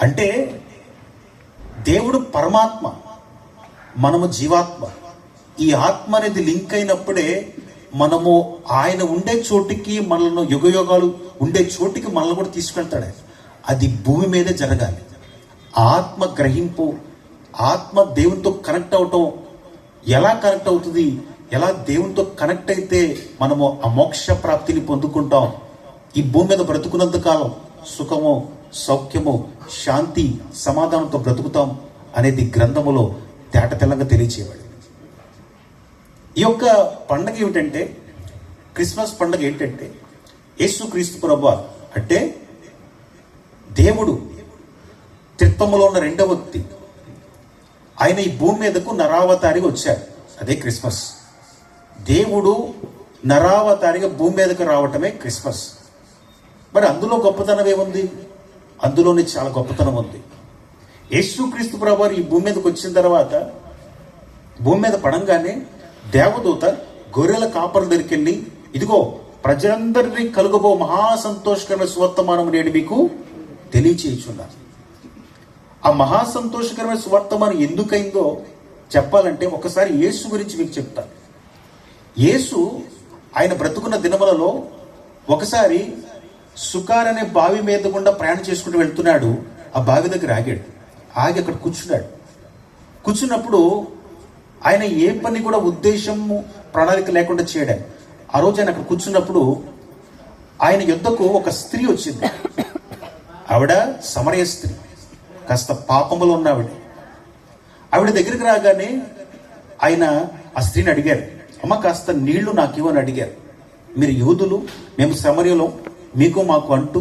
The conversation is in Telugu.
అంటే దేవుడు పరమాత్మ, మనము జీవాత్మ. ఈ ఆత్మ అనేది లింక్ అయినప్పుడే మనము ఆయన ఉండే చోటికి, మనల్ని యుగయుగాలు ఉండే చోటికి మనల్ని కూడా తీసుకెళ్తాడు. అది భూమి మీదే జరగాలి. ఆత్మ గ్రహింపు, ఆత్మ దేవునితో కనెక్ట్ అవటం ఎలా కనెక్ట్ అవుతుంది, ఎలా దేవునితో కనెక్ట్ అయితే మనము ఆ మోక్ష ప్రాప్తిని పొందుకుంటాం. ఈ భూమి మీద బ్రతుకున్నంత కాలం సుఖము, సౌఖ్యము, శాంతి, సమాధానంతో బ్రతుకుతాం అనేది గ్రంథములో తేట తెల్లంగా తెలియచేవాడు. ఈ యొక్క పండగ ఏమిటంటే, క్రిస్మస్ పండగ ఏంటంటే, యేసుక్రీస్తు ప్రభువు అంటే దేవుడు త్రిత్వములో ఉన్న రెండవ వ్యక్తి. ఆయన ఈ భూమి మీదకు నరావతారిగా వచ్చాడు. అదే క్రిస్మస్. దేవుడు నరావతారిగా భూమి మీదకు రావటమే క్రిస్మస్. మరి అందులో గొప్పతనం ఏముంది? అందులోనే చాలా గొప్పతనం ఉంది. యేసుక్రీస్తు ప్రభువు ఈ భూమి మీదకి వచ్చిన తర్వాత, భూమి మీద పడంగానే దేవదూత గొర్రెల కాపర్ల దగ్గరికి వెళ్ళి, ఇదిగో ప్రజలందరినీ కలుగబో మహా సంతోషకరమైన సువర్తమానం నేడు మీకు తెలియచేయుచున్నారు. ఆ మహా సంతోషకరమైన సువర్తమానం ఎందుకైందో చెప్పాలంటే ఒకసారి యేసు గురించి మీకు చెప్తాను. యేసు ఆయన బ్రతుకున్న దినములలో ఒకసారి సుకార్ అనే బావి మీద గుండా ప్రయాణం చేసుకుంటూ వెళ్తున్నాడు. ఆ బావి దగ్గర ఆగాడు. ఆగి అక్కడ కూర్చున్నాడు. కూర్చున్నప్పుడు ఆయన ఏ పని కూడా ఉద్దేశము, ప్రణాళిక లేకుండా చేయడాడు. ఆ రోజు ఆయన అక్కడ కూర్చున్నప్పుడు ఆయన యుద్ధకు ఒక స్త్రీ వచ్చింది. ఆవిడ సమరయ స్త్రీ, కాస్త పాపములో ఉన్న ఆవిడ దగ్గరికి రాగానే ఆయన ఆ స్త్రీని అడిగారు, అమ్మ కాస్త నీళ్లు నాకు ఇవ్వని అడిగారు. మీరు యూదులు, మేము సమరయలో, మీకు మాకు అంటూ